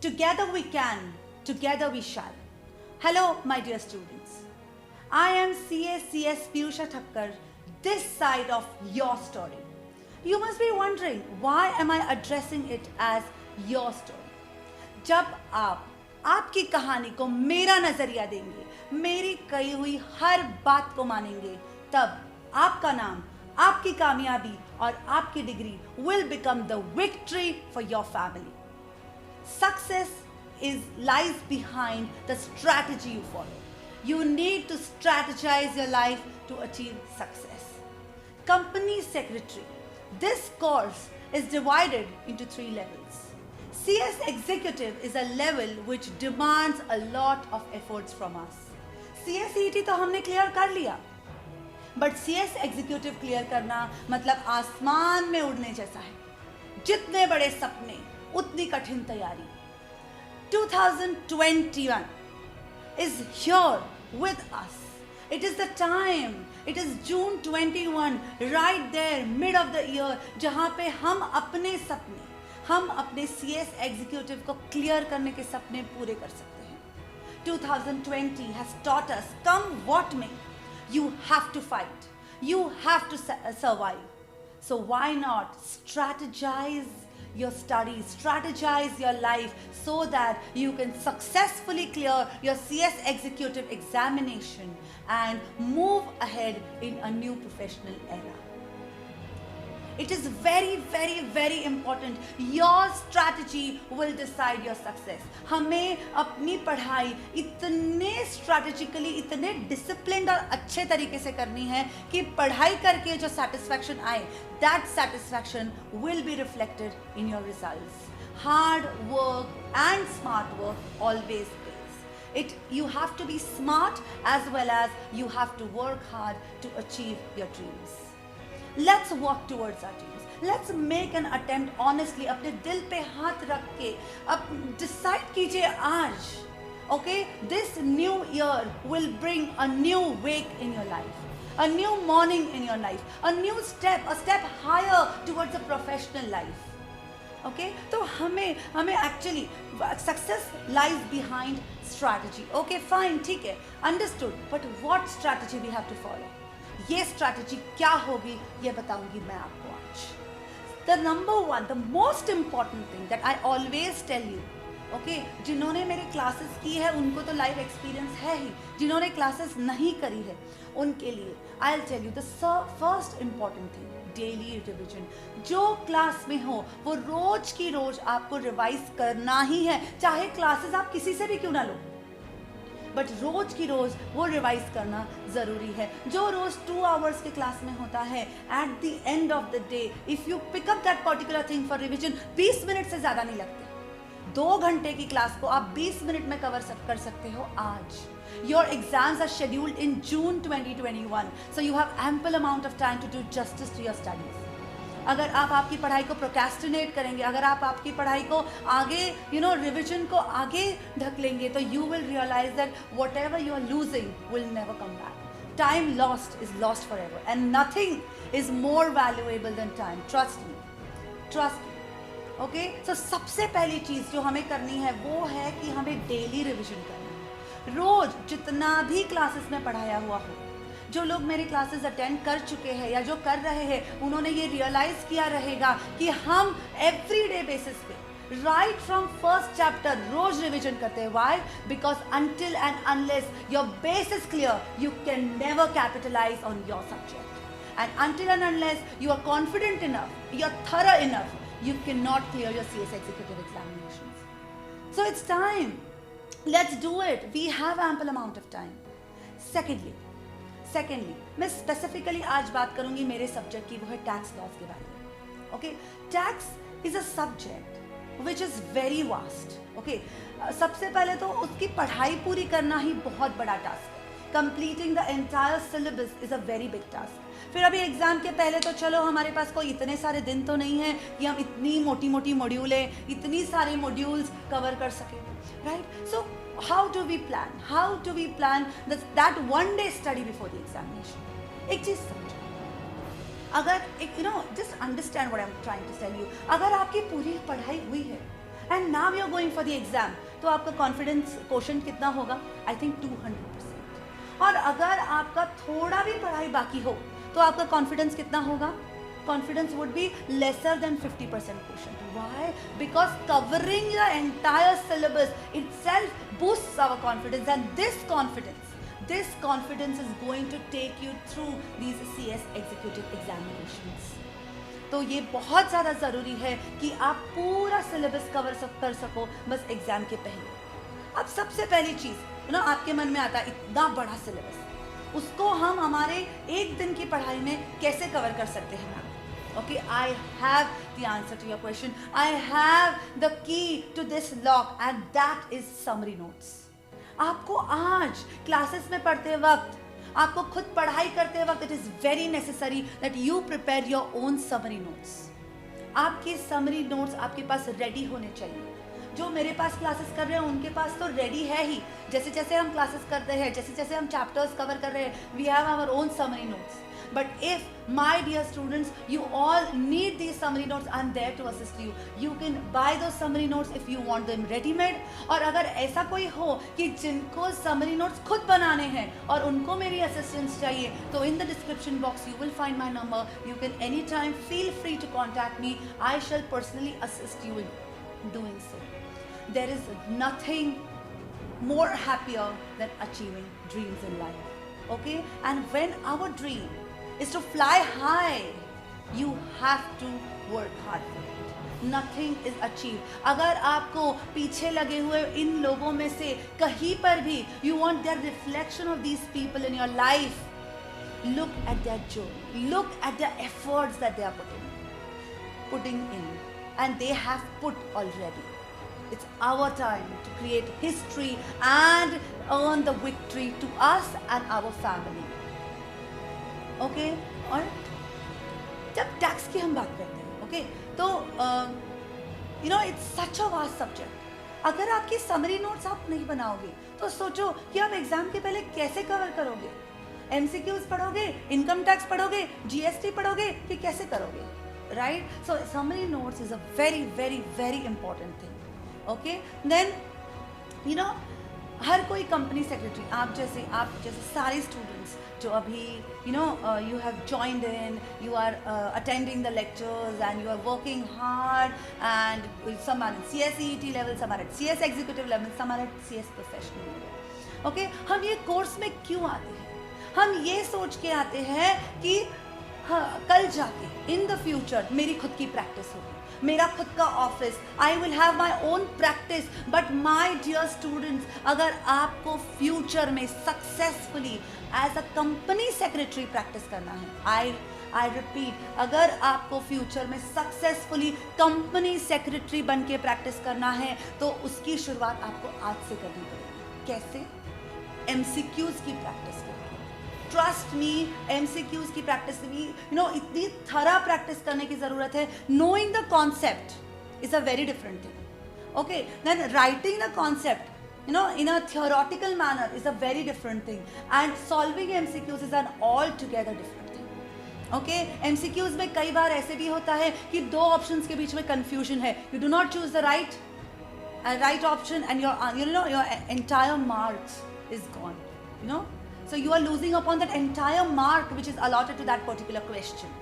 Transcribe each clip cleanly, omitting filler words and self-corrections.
Together we can, together we shall. Hello, my dear students. I am CS Piyusha Thakkar, this side of your story. You must be wondering, why am I addressing it as your story? जब आप आपकी कहानी को मेरा नजरिया देंगे, मेरी कही हुई हर बात को मानेंगे, तब आपका नाम, आपकी कामयाबी और आपकी degree will become the victory for your family. Success lies behind the strategy you follow. You need to strategize your life to achieve success. Company Secretary. This course is divided into 3 levels. CS Executive is a level which demands a lot of efforts from us. CSET तो हमने clear कर लिया, but CS Executive clear करना मतलब आसमान में उड़ने जैसा है. जितने बड़े सपने उतनी कठिन तैयारी. 2021 is here with us. It is the time. It is June 21, right there, mid of the year, जहाँ पे हम अपने सपने, हम अपने CS Executive को क्लियर करने के सपने पूरे कर सकते हैं. 2020 has taught us, come what may, you have to fight, you have to survive. So why not strategize your studies, strategize your life so that you can successfully clear your CS Executive examination and move ahead in a new professional era. It is very, very, very important. Your strategy will decide your success. हमें अपनी पढ़ाई इतने strategically, इतने disciplined और अच्छे तरीके से करनी है कि पढ़ाई करके जो satisfaction आए, that satisfaction will be reflected in your results. Hard work and smart work always pays. You have to be smart as well as you have to work hard to achieve your dreams. Let's work towards our dreams. Let's make an attempt honestly. अपने दिल पे हाथ रख के अब decide कीजिए आज. Okay, this new year will bring a new wake in your life, a new morning in your life, a new step, a step higher towards a professional life. Okay, तो हमें actually success lies behind strategy. Okay, fine, ठीक है, understood. But what strategy we have to follow? ये strategy क्या होगी ये बताऊंगी मैं आपको आज. The number one, the most important thing that I always tell you, okay, जिन्होंने मेरी क्लासेस की है उनको तो लाइव एक्सपीरियंस है ही, जिन्होंने क्लासेस नहीं करी है उनके लिए I'll tell you the first important thing, daily revision. जो क्लास में हो वो रोज की रोज आपको रिवाइज करना ही है, चाहे क्लासेस आप किसी से भी क्यों ना लो, बट रोज की रोज वो रिवाइज करना जरूरी है. जो रोज 2 आवर्स के क्लास में होता है, at the end of the day if you pick up that particular thing for revision, 20 minute से ज्यादा नहीं लगते. 2 घंटे की क्लास को आप 20 मिनट में कवर कर सकते हो आज. Your exams are scheduled in June 2021, so you have ample amount of time to do justice to your studies. अगर आप आपकी पढ़ाई को प्रोक्रेस्टिनेट करेंगे, अगर आप आपकी पढ़ाई को आगे रिविजन को आगे ढकेलेंगे, तो you will realise that whatever you are losing will never come back. Time lost is lost forever and nothing is more valuable than time. Trust me, trust me. Okay, so सबसे पहली चीज़ जो हमें करनी है वो है कि हमें डेली रिविजन करना है. रोज जितना भी क्लासेस में पढ़ाया हुआ हो, जो लोग मेरे क्लासेस अटेंड कर चुके हैं या जो कर रहे हैं उन्होंने ये रियलाइज किया रहेगा कि हम एवरीडे बेसिस पे राइट फ्रॉम फर्स्ट चैप्टर रोज रिवीजन करते हैं. Why? Because until and unless your base is clear you can never capitalise on your subject. And until and unless you are confident enough, you are thorough enough, you cannot clear your CS Executive examinations. So it's time. Let's do it. We have ample amount of time. Secondly, मैं specifically आज बात करूंगी मेरे subject की, वो है tax laws के बारे में. Okay, tax is a subject which is very vast. Okay, सबसे पहले तो उसकी पढ़ाई पूरी करना ही बहुत बड़ा टास्क है. Completing the entire syllabus is a very big task. फिर अभी एग्जाम के पहले तो चलो हमारे पास कोई इतने सारे दिन तो नहीं है कि हम इतनी मोटी मोटी मॉड्यूलें, इतनी सारे मॉड्यूल्स कवर कर सकें, right? So how do we plan that one day study before the examination? एक चीज समझो, अगर एक just understand what I'm trying to tell you. अगर आपकी पूरी पढ़ाई हुई है, and now you are going for the exam, तो आपका कॉन्फिडेंस क्वोशंट कितना होगा? I think 200%। और अगर आपका थोड़ा भी पढ़ाई बाकी हो तो आपका कॉन्फिडेंस कितना होगा? Confidence would be lesser than 50% quotient. Why? Because covering the entire syllabus itself boosts our confidence, and this confidence is going to take you through these CS executive examinations. तो ये बहुत ज़्यादा ज़रूरी है कि आप पूरा सिलेबस कवर कर सको बस एग्ज़ाम के पहले। अब सबसे पहली चीज़ ना आपके मन में आता है, इतना बड़ा सिलेबस, उसको हम हमारे एक दिन की पढ़ाई में कैसे कवर कर सकते हैं? Ma'am, okay, I have the answer to your question. I have the key to this lock, and that is summary notes. आपको आज क्लासेस में पढ़ते वक्त, आपको खुद पढ़ाई करते वक्त, it is very necessary that you prepare your own summary notes. आपके summary notes आपके पास रेडी होने चाहिए। जो मेरे पास क्लासेस कर रहे हैं उनके पास तो रेडी है ही, जैसे जैसे हम क्लासेस करते हैं, जैसे जैसे हम चैप्टर्स कवर कर रहे हैं, we have our own summary notes. But if, my dear students, you all need these summary notes, I'm there to assist you. You can buy those summary notes if you want them ready-made. और अगर ऐसा कोई हो कि जिनको summary notes खुद बनाने हैं और उनको मेरी assistance चाहिए, तो in the description box you will find my number. You can anytime feel free to contact me. I shall personally assist you in doing so. There is nothing more happier than achieving dreams in life. Okay? And when our dream is to fly high, you have to work hard for it. Nothing is achieved. अगर आपको पीछे लगे हुए इन लोगों में से कहीं पर भी you want their reflection of these people in your life, look at their journey, look at the efforts that they are putting in, and they have put already. It's our time to create history and earn the victory to us and our family. Okay और जब tax की हम बात करते हैं, okay, तो you know it's such a vast subject. अगर आपकी समरी नोट्स आप नहीं बनाओगे तो सोचो कि आप एग्जाम के पहले कैसे कवर करोगे? एमसीक्यूज पढ़ोगे, इनकम टैक्स पढ़ोगे, जीएसटी पढ़ोगे कि कैसे करोगे? Right? So summary notes is a very very very important thing. Okay, then you know हर कोई कंपनी सेक्रेटरी, आप जैसे सारे स्टूडेंट्स जो अभी you have joined in, you are attending the lectures and you are working hard, and some are at CSET level, some are at CS executive level, some are at CS professional level. Okay, हम ये course में क्यों आते हैं? हम ये सोच के आते हैं कि हाँ, कल जाके इन द फ्यूचर मेरी खुद की प्रैक्टिस होगी, मेरा खुद का office, I will have my own practice. But my dear students, अगर आपको फ्यूचर में successfully as a company secretary practice करना है, आई रिपीट, अगर आपको फ्यूचर में सक्सेसफुली कंपनी सेक्रेटरी बन के प्रैक्टिस करना है तो उसकी शुरुआत आपको आज से करनी पड़ेगी। कैसे? एमसीक्यूज की प्रैक्टिस करके। ट्रस्ट मी, एमसीक्यूज की प्रैक्टिस भी इतनी थरा प्रैक्टिस करने की जरूरत है। Knowing the concept is a very different thing. Okay, then writing the concept in a theoretical manner is a very different thing, and solving MCQs is an altogether different thing. Okay, MCQs में कई बार ऐसे भी होता है कि दो options के बीच में confusion है, you do not choose the right option and your entire marks is gone, so you are losing upon that entire mark which is allotted to that particular question.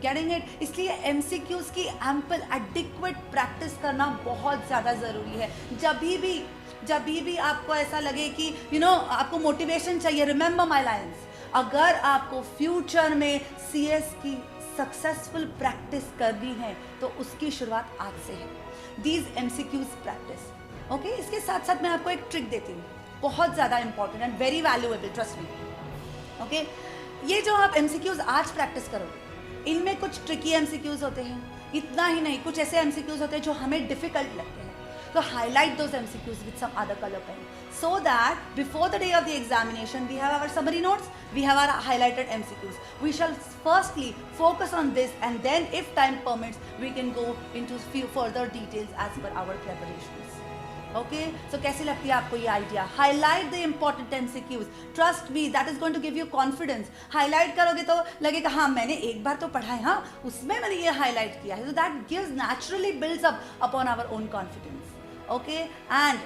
Getting it? इसलिए MCQs की ample adequate practice करना बहुत ज़्यादा ज़रूरी है। जब भी आपको ऐसा लगे कि आपको मोटिवेशन चाहिए, रिमेंबर माई लाइन्स, अगर आपको फ्यूचर में CS की सक्सेसफुल प्रैक्टिस करनी है तो उसकी शुरुआत आज से है। These MCQs practice. ओके, इसके साथ साथ मैं आपको एक ट्रिक देती हूँ, बहुत ज़्यादा important and very valuable, trust me. Okay, ये जो आप MCQs आज प्रैक्टिस करोगे, इनमें कुछ ट्रिकी MCQs होते हैं, इतना ही नहीं, कुछ ऐसे MCQs होते हैं जो हमें डिफिकल्ट लगते हैं। So highlight those MCQs with some other color pen, so that before the day of the examination we have our summary notes, we have our highlighted MCQs. We shall firstly focus on this, and then if time permits we can go into few further details as per our preparations. Okay, so कैसी लगती है आपको ये idea? Highlight the important MCQs. Trust me, that is going to give you confidence. Highlight करोगे तो लगेगा हाँ मैंने एक बार तो पढ़ा है, हाँ उसमें मैंने ये highlight किया है, so that gives naturally builds up upon our own confidence. Okay and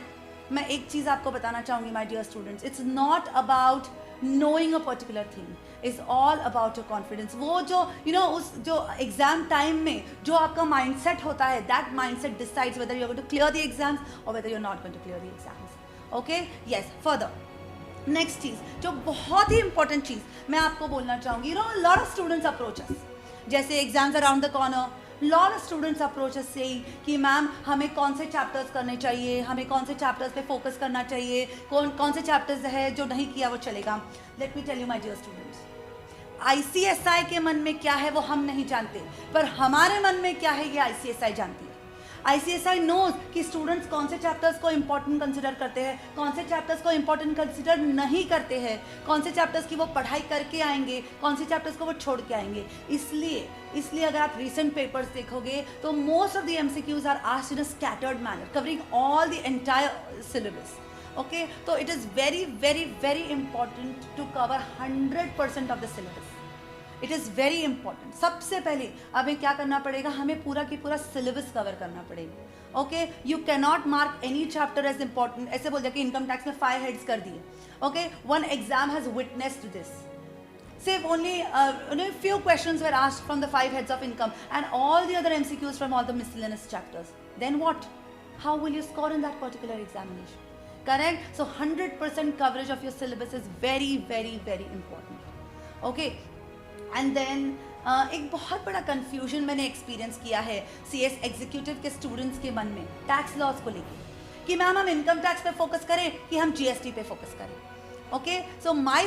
मैं एक चीज़ आपको बताना चाहूँगी my dear students, it's not about knowing a particular thing, is all about your confidence. वो जो उस जो एग्जाम टाइम में जो आपका माइंडसेट होता है, that mindset decides whether you are going to clear the exams और whether you are not going to clear the exams. Okay yes, further next चीज़ जो बहुत ही इंपॉर्टेंट चीज़ मैं आपको बोलना चाहूँगी, lot of students approach us, जैसे exams around the corner, lot of students approach us saying कि मैम हमें कौन से चैप्टर्स करने चाहिए, हमें कौन से चैप्टर्स पे फोकस करना चाहिए, कौन से चैप्टर्स है जो नहीं किया वो चलेगा. Let me tell you my dear students, ICSI के मन में क्या है वो हम नहीं जानते, पर हमारे मन में क्या है ये ICSI जानती है. ICSI नोज कि स्टूडेंट्स कौन से चैप्टर्स को इंपॉर्टेंट कंसिडर करते हैं, कौन से चैप्टर्स को इंपॉर्टेंट कंसिडर नहीं करते हैं, कौन से चैप्टर्स की वो पढ़ाई करके आएंगे, कौन से चैप्टर्स को वो छोड़ के आएंगे. इसलिए अगर आप रिसेंट पेपर्स देखोगे तो most of the MCQs are asked in a scattered manner covering all the entire syllabus. Okay, तो it is very very very important to cover 100% of the syllabus. It is very important. सबसे पहले हमें क्या करना पड़ेगा, हमें पूरा की पूरा सिलेबस कवर करना पड़ेगा. Okay, you can not mark any chapter as important. ऐसे बोल दिया कि इनकम टैक्स में 5 हेड्स कर दिए. Okay, one exam has witnessed this. Say only few questions were asked from the 5 heads of income and all the other MCQs from all the miscellaneous chapters. Then what? How will you score in that particular examination? Correct? So 100% coverage of your syllabus is very very very important. Okay, and then एक बहुत बड़ा confusion मैंने experience किया है CS executive के students के मन में टैक्स लॉज को लेकर कि मैम हम इनकम टैक्स पे फोकस करें कि हम GST पे फोकस करें. Okay, so my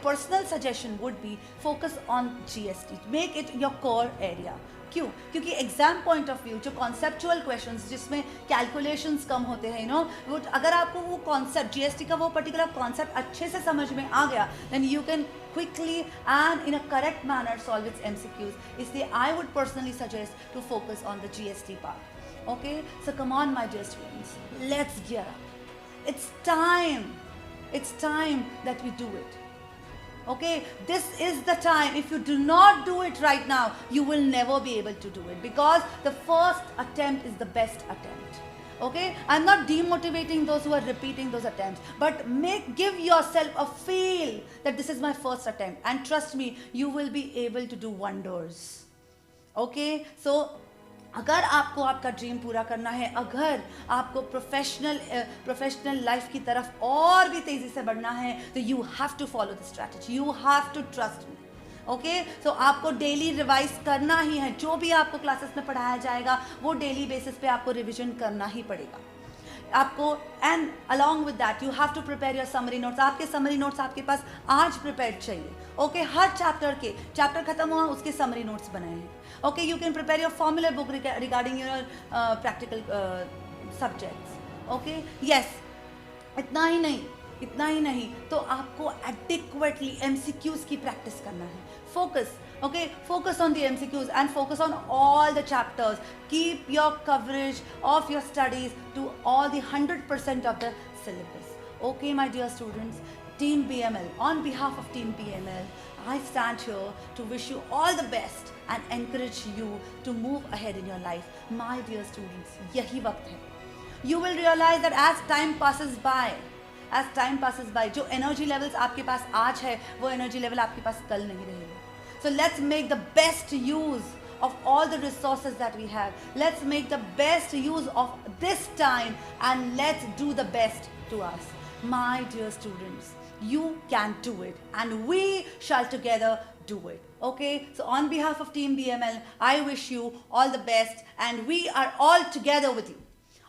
personal suggestion would be focus on GST, make it your core area. क्यों? क्योंकि एग्जाम पॉइंट ऑफ व्यू जो कॉन्सेप्चुअल क्वेश्चंस जिसमें कैलकुलेशंस कम होते हैं, वो अगर आपको वो कॉन्सेप्ट GST का वो पर्टिकुलर कॉन्सेप्ट अच्छे से समझ में आ गया, then you can quickly and in a correct manner solve its MCQs. इसलिए I would personally suggest to focus on the GST part. Okay, so come on my dear students, let's gear up. It's time. It's time that we do it. Okay, this is the time. If you do not do it right now, you will never be able to do it, because the first attempt is the best attempt. Okay, I'm not demotivating those who are repeating those attempts, but give yourself a feel that this is my first attempt, and trust me, you will be able to do wonders. Okay, so अगर आपको आपका dream पूरा करना है, अगर आपको professional life की तरफ और भी तेज़ी से बढ़ना है, तो you have to follow the strategy, you have to trust me. Okay, so आपको डेली रिवाइज करना ही है. जो भी आपको क्लासेस में पढ़ाया जाएगा वो डेली बेसिस पे आपको रिविजन करना ही पड़ेगा आपको. And along with that you have to prepare your summary notes. आपके समरी नोट्स आपके पास आज प्रिपेयर चाहिए. ओके, हर चैप्टर खत्म हुआ उसके समरी नोट्स बनाए हैं. Okay, you can prepare your formula book regarding your practical subjects. Okay, yes. इतना ही नहीं तो आपको adequately MCQs की practice करना है. Focus on the MCQs and focus on all the chapters. Keep your coverage of your studies to all the 100% of the syllabus. Okay, my dear students, Team BML, on behalf of Team BML, I stand here to wish you all the best and encourage you to move ahead in your life. My dear students, यही वक्त है. You will realize that as time passes by, जो energy levels आपके पास आज है वो energy level आपके पास कल नहीं रहेगी. So let's make the best use of all the resources that we have. Let's make the best use of this time and let's do the best to us. My dear students, you can do it and we shall together do it. Okay, so on behalf of Team BML, I wish you all the best and we are all together with you.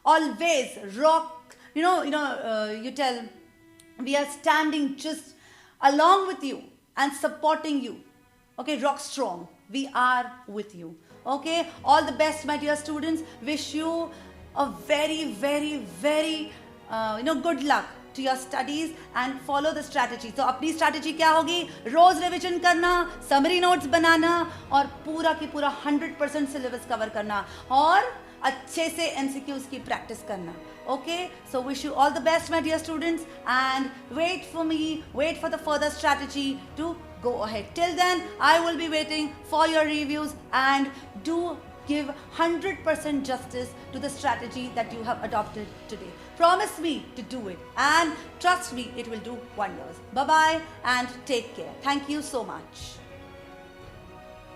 Always rock, you tell, we are standing just along with you and supporting you. Okay, rock strong. We are with you. Okay, all the best, my dear students. Wish you a very, very, very, good luck to your studies and follow the strategy. तो अपनी strategy क्या होगी? रोज revision करना, summary notes बनाना और पूरा की पूरा 100% syllabus cover करना और अच्छे से MCQs की प्रैक्टिस करना. Okay, so wish you all the best, my dear students, and wait for the further strategy to go ahead. Till then, I will be waiting for your reviews and do give 100% justice to the strategy that you have adopted today. Promise me to do it, and trust me, it will do wonders. Bye bye and take care. Thank you so much.